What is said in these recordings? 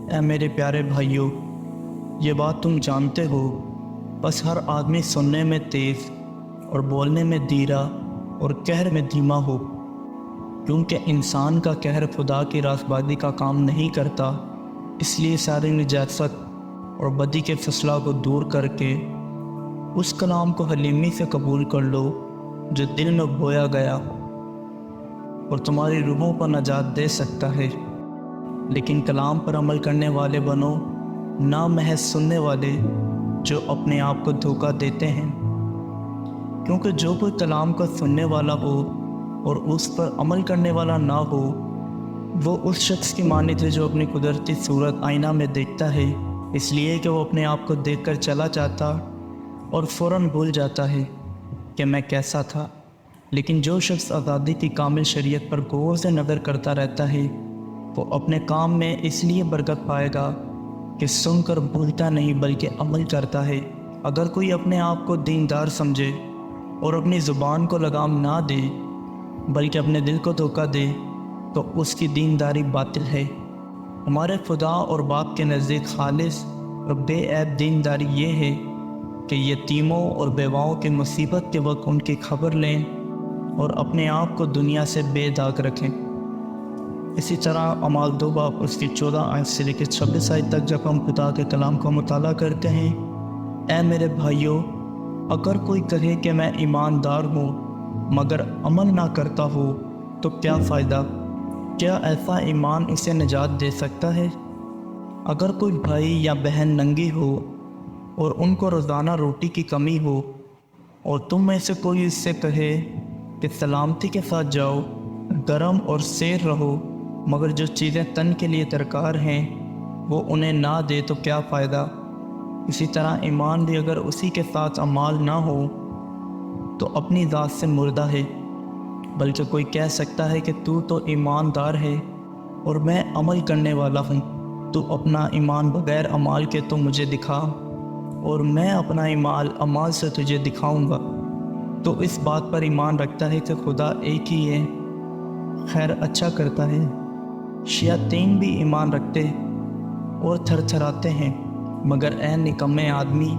اے میرے پیارے بھائیوں، یہ بات تم جانتے ہو، بس ہر آدمی سننے میں تیز اور بولنے میں دیرا اور قہر میں دھیما ہو، کیونکہ انسان کا قہر خدا کی راست بازی کا کام نہیں کرتا۔ اس لیے ساری نجاست اور بدی کے فضلہ کو دور کر کے اس کلام کو حلیمی سے قبول کر لو جو دل میں بویا گیا اور تمہاری روحوں کو نجات دے سکتا ہے۔ لیکن کلام پر عمل کرنے والے بنو، نہ محض سننے والے جو اپنے آپ کو دھوکہ دیتے ہیں، کیونکہ جو کوئی کلام کا سننے والا ہو اور اس پر عمل کرنے والا نہ ہو، وہ اس شخص کی مانند ہے جو اپنی قدرتی صورت آئینہ میں دیکھتا ہے، اس لیے کہ وہ اپنے آپ کو دیکھ کر چلا جاتا اور فوراً بھول جاتا ہے کہ میں کیسا تھا۔ لیکن جو شخص آزادی کی کامل شریعت پر غور سے نظر کرتا رہتا ہے، وہ اپنے کام میں اس لیے برکت پائے گا کہ سن کر بھولتا نہیں بلکہ عمل کرتا ہے۔ اگر کوئی اپنے آپ کو دیندار سمجھے اور اپنی زبان کو لگام نہ دے بلکہ اپنے دل کو دھوکہ دے، تو اس کی دینداری باطل ہے۔ ہمارے خدا اور باپ کے نزدیک خالص اور بے عیب دینداری یہ ہے کہ یتیموں اور بیواؤں کی مصیبت کے وقت ان کی خبر لیں اور اپنے آپ کو دنیا سے بے داغ رکھیں۔ اسی طرح اعمال 2 باب اس کی 14 آیت سے لے کے 26 آیت تک جب ہم خدا کے کلام کا مطالعہ کرتے ہیں، اے میرے بھائیوں، اگر کوئی کہے کہ میں ایماندار ہوں مگر عمل نہ کرتا ہو تو کیا فائدہ؟ کیا ایسا ایمان اسے نجات دے سکتا ہے؟ اگر کوئی بھائی یا بہن ننگی ہو اور ان کو روزانہ روٹی کی کمی ہو، اور تم میں سے کوئی اس سے کہے کہ سلامتی کے ساتھ جاؤ، گرم اور سیر رہو، مگر جو چیزیں تن کے لیے درکار ہیں وہ انہیں نہ دے تو کیا فائدہ؟ اسی طرح ایمان بھی اگر اسی کے ساتھ اعمال نہ ہو تو اپنی ذات سے مردہ ہے۔ بلکہ کوئی کہہ سکتا ہے کہ تو ایماندار ہے اور میں عمل کرنے والا ہوں، تو اپنا ایمان بغیر اعمال کے تو مجھے دکھا، اور میں اپنا ایمان اعمال سے تجھے دکھاؤں گا۔ تو اس بات پر ایمان رکھتا ہے کہ خدا ایک ہی ہے، خیر اچھا کرتا ہے۔ شیاطین بھی ایمان رکھتے اور تھر تھراتے ہیں۔ مگر اے نکمے آدمی،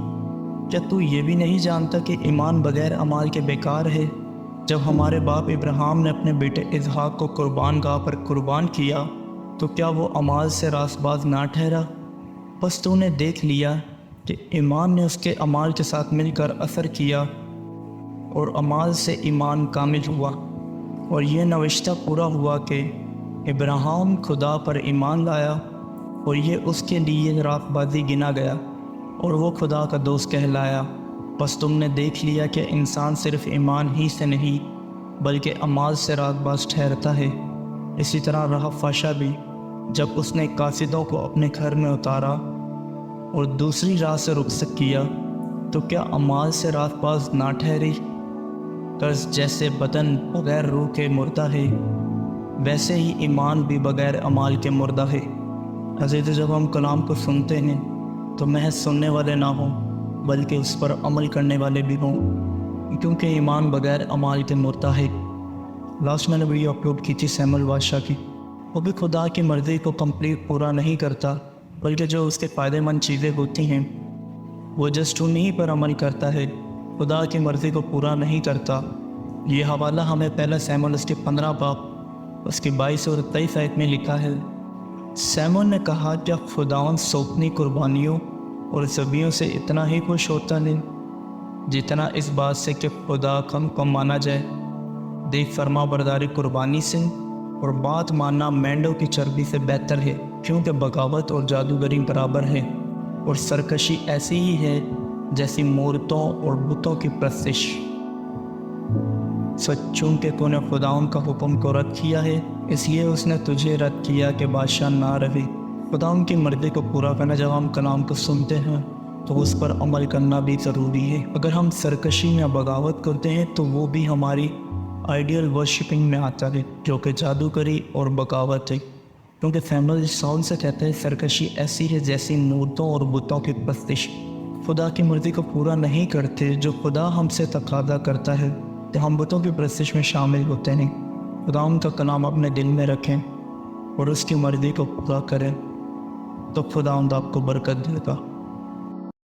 کیا تو یہ بھی نہیں جانتا کہ ایمان بغیر اعمال کے بیکار ہے؟ جب ہمارے باپ ابراہیم نے اپنے بیٹے اسحاق کو قربان گاہ پر قربان کیا تو کیا وہ اعمال سے راست باز نہ ٹھہرا؟ بس تو نے دیکھ لیا کہ ایمان نے اس کے اعمال کے ساتھ مل کر اثر کیا اور اعمال سے ایمان کامل ہوا، اور یہ نوشتہ پورا ہوا کہ ابراہیم خدا پر ایمان لایا اور یہ اس کے لیے راست بازی گنا گیا اور وہ خدا کا دوست کہلایا۔ بس تم نے دیکھ لیا کہ انسان صرف ایمان ہی سے نہیں بلکہ اعمال سے راست باز ٹھہرتا ہے۔ اسی طرح رہب فاشا بھی، جب اس نے قاصدوں کو اپنے گھر میں اتارا اور دوسری راہ سے رخصت کیا تو کیا اعمال سے راست باز نہ ٹھہری؟ قرض جیسے بدن بغیر روح کے مردہ ہے، ویسے ہی ایمان بھی بغیر اعمال کے مردہ ہے۔ عزیز، جب ہم کلام کو سنتے ہیں تو محض سننے والے نہ ہوں بلکہ اس پر عمل کرنے والے بھی ہوں، کیونکہ ایمان بغیر اعمال کے مردہ ہے۔ لاسٹ میں نے ویڈیو اپلوڈ کی تھی سیمول بادشاہ کی، وہ بھی خدا کی مرضی کو کمپلیٹ پورا نہیں کرتا بلکہ جو اس کے فائدہ مند چیزیں ہوتی ہیں وہ جسٹ انہی پر عمل کرتا ہے، خدا کی مرضی کو پورا نہیں کرتا۔ یہ حوالہ ہمیں پہلا سیمول اس کے 15 باب اس کی 22 اور 23 آیت میں لکھا ہے۔ سیمون نے کہا، کیا خداوند سوپنی قربانیوں اور ذبیحوں سے اتنا ہی خوش ہوتا نہیں جتنا اس بات سے کہ خدا کو مانا جائے؟ دیکھ، فرما برداری قربانی سے اور بات ماننا مینڈوں کی چربی سے بہتر ہے، کیونکہ بغاوت اور جادوگری برابر ہے، اور سرکشی ایسی ہی ہے جیسی مورتوں اور بتوں کی پرستش۔ چونکہ تو نے خداوند کا حکم کو رد کیا ہے، اس لیے اس نے تجھے رد کیا کہ بادشاہ نہ رہے۔ خداوند کی مرضی کو پورا کرنا، جب ہم کلام کو سنتے ہیں تو اس پر عمل کرنا بھی ضروری ہے۔ اگر ہم سرکشی یا بغاوت کرتے ہیں تو وہ بھی ہماری آئیڈیل ورشپنگ میں آتا ہے، جو کہ جادوگری اور بغاوت ہے، کیونکہ سیمول سال سے کہتا ہے سرکشی ایسی ہے جیسی مورتوں اور بتوں کی پرستش۔ خدا کی مرضی کو پورا نہیں کرتے، جو خدا ہم سے تقاضا کرتا ہے کہ ہم بتوں کی پرستش میں شامل ہوتے ہیں۔ خدا کا کلام اپنے دل میں رکھیں اور اس کی مرضی کو پورا کریں۔ تو خداوند آپ کو برکت دے گا۔